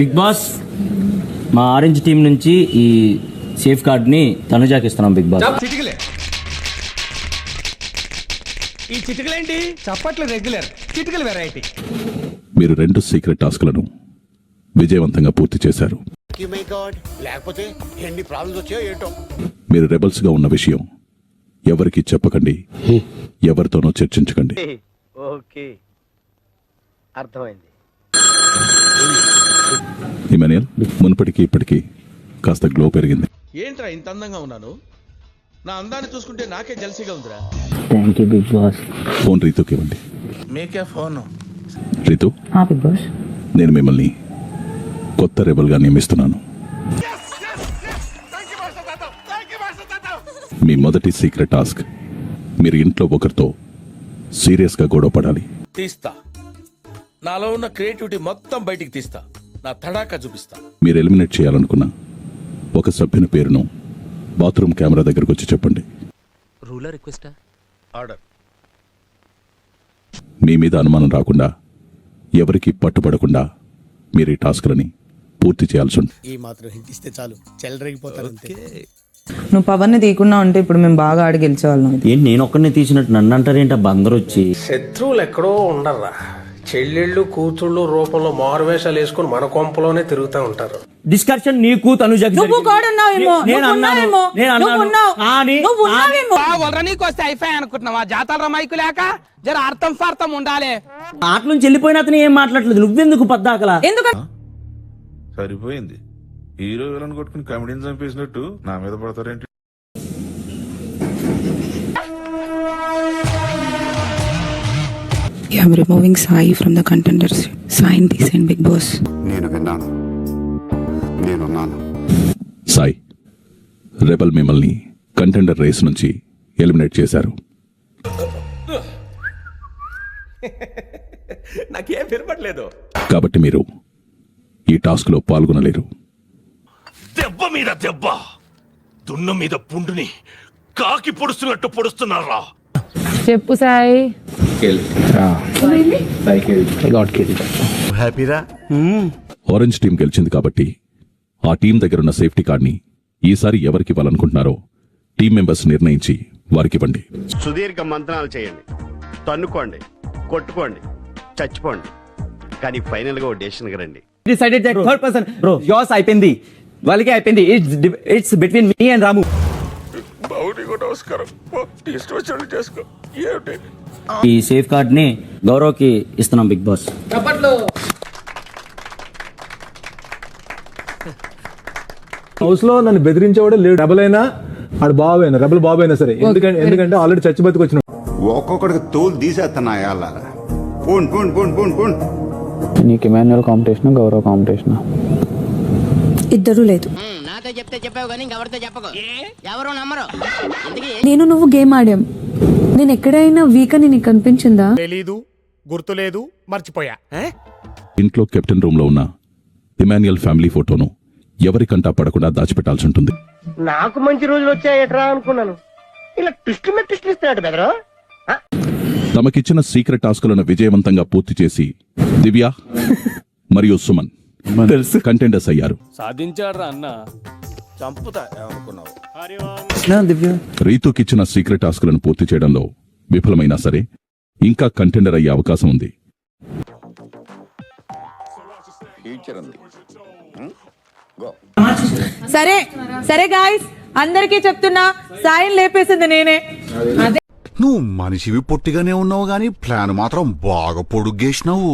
Big boss మా orange team నుంచి ఈ సేఫ్ కార్డ్ని తనుజాకి ఇస్తున్నాం బిగ్ బాస్. చిటికలే ఈ చిటికలేంటి చప్పట్లు రెగ్యులర్, చిటికలు వెరైటీ. మీరు 2 సీక్రెట్ టాస్క్లను విజయవంతంగా పూర్తి చేశారు. లేకపోతే ఎన్ని ప్రాబ్లమ్స్ వచ్చాయో ఏంటో. మీరు రెబల్స్ గా ఉన్న విషయం ఎవరికి చెప్పకండి, ఎవరితోనో చర్చించకండి. ఓకే, అర్థమైంది. ఇమాన్యుయల్, మునుపటికి ఇప్పటికీ కాస్త గ్లో పెరిగింది. ఏంట్రా ఇంత అందంగా ఉన్నాను? నా అందాన్ని చూసుకుంటే నాకే జల్సీగా ఉందిరా. Thank you big boss. Phone రీతుకి ఇవ్వండి. మీకే ఫోన్. రీతు, బిగ్ బాస్ నేను మిమ్మల్ని కొత్త రెబల్ గా నియమిస్తున్నాను. మీ మొదటి సీక్రెట్ టాస్క్, మీరు ఇంట్లో ఒకరితో సీరియస్ గా గొడవ పడాలి. తీస్తా, నాలో ఉన్న క్రియేటివిటీ మొత్తం బయటికి తీస్తా, నా తడాకా చూపిస్తా. మీరు ఎలిమినేట్ చేయాలనుకున్న ఒక సభ్యుని పేరును బాత్రూమ్ కెమెరా దగ్గరకు వచ్చి చెప్పండి. రూలర్ రిక్వెస్టా? ఆర్డర్. మీ మీద అనుమానం రాకుండా, ఎవరికి పట్టుబడకుండా మీరు ఈ టాస్క్లని పూర్తి చేయాల్సి ఉంటుంది. ఈ మాత్రం హింట్ ఇస్తే చాలు, చెల్లరగిపోతారు అంతే. నువ్వు పవన్ ని తీయకుండా ఉంటే ఇప్పుడు మేము బాగా ఆడి గెలిచేవాళ్ళం. ఏంటి నేను ఒక్కడిని తీసినట్టు నన్ను అంటారేంటి? అందరూ వచ్చి శత్రువులు ఎక్కడో ఉండర్రా, చెల్లెళ్ళు కూతుళ్ళు రూపంలో మారువేషాలు వేసుకుని మన కొంపలోనే తిరుగుతూ ఉంటారు. డిస్కషన్ నీకు తనుజాకి నువ్వు కూడా ఉన్నావేమో, నీకు వస్తే అయిపోయి అనుకుంటున్నావా? జాతర మైకు లేక జర అర్థం స్వార్థం ఉండాలి. ఆట నుంచి వెళ్ళిపోయిన అతను ఏం మాట్లాడలేదు, నువ్వెందుకు పద్దాకలా? ఎందుకు సరిపోయింది. హీరో విలన్ కొట్టుకుని కమెడీని చంపేసినట్టు నా మీద పడతారేంటి? I'm removing Sai from the contenders. Sign this in Big Boss. నేను విన్నాను, నేనున్నాను. సాయి, రెబల్ మిమ్మల్ని కంటెండర్ రేస్ నుంచి ఎలిమినేట్ చేశారు. నాకేం వినపడలేదు. కాబట్టి మీరు ఈ టాస్క్ లో పాల్గొనలేరు. దెబ్బ మీద దెబ్బ, దున్న మీద పుండుని కాకి పొడుస్తున్నట్టు పొడుస్తున్నారా? చెప్పు సాయి. హ్యాపీరా? ఆరెంజ్ టీం గెలిచింది కాబట్టి ఆ టీం దగ్గర ఉన్న సేఫ్టీ కార్డ్ని ఈసారి ఎవరికి ఇవ్వాలనుకుంటున్నారో టీం మెంబర్స్ నిర్ణయించి వారికి ఇవ్వండి. సుదీర్ఘ మంత్రాలు చేయండి, తన్నుకోండి, కొట్టుకోండి, చచ్చిపోండి, కానీ ఫైనల్ గా ఓ డెసిషన్ రండి. Decided that third person bro యోస్ అయిపోయింది, వాళ్ళకే అయిపోయింది. It's between me and Ramu. నమస్కారం, ఇష్టం వచ్చినట్టు చేసుకో. ఈ సేఫ్ కార్డ్ ని గౌరవ్కి ఇస్తున్నాం బిగ్ బాస్. హౌస్ లో నన్ను బెదిరించేవాడు లేడు. రెబల్ అయినా ఆడు బాబు అయినా, రెబల్ బాబు అయినా సరే. ఎందుకంటే ఆల్రెడీ చచ్చి బతికి వచ్చిన ఒక్కొక్కడికి తోలు తీసేస్తున్నా యాళ్ళారా. పోన్ పోన్ పోన్ పోన్ పోన్. నీకు ఇమాన్యుయల్ కాంపిటీషన్, గౌరవ్ కాంపిటీషన్? ఇద్దరు లేదు. నాతో చెప్తే చెప్పావు కానీ ఎవరితో చెప్పకు, ఎవరు నమ్మరు. నేను నువ్వు గేమ్ ఆడాం. నేను ఎక్కడైనా వీక్ అని నీకు అనిపించిందా? తెలీదు, గుర్తులేదు, మర్చిపోయా. ఇంట్లో కెప్టెన్ రూమ్ లో ఉన్న ఇమాన్యుయల్ ఫ్యామిలీ ఫోటోను ఎవరికంటా పడకుండా దాచిపెట్టాల్సి ఉంటుంది. నాకు మంచి రోజులు వచ్చాయట్రా అనుకున్నాను, ఇలా ట్విస్ట్ మీద ట్విస్ట్ ఇస్తున్నాడు బెదరు. తమకిచ్చిన సీక్రెట్ టాస్కులను విజయవంతంగా పూర్తి చేసి దివ్య మరియు సుమన్ కంటెండర్స్ అయ్యారు. సాధించాడ్రా అన్న, చంపుతా అనుకున్నావు. రీతుకిచ్చిన సీక్రెట్ టాస్కులను పూర్తి చేయడంలో విఫలమైనా సరే ఇంకా కంటెండర్ అయ్యే అవకాశం ఉంది. సరే సరే గాయ్స్, అందరికీ చెప్తున్నా, సాయం లేపేసింది నేనే. నువ్వు మనిషివి పొట్టిగానే ఉన్నావు గాని ప్లాన్ మాత్రం బాగా పొడుగేసినావు.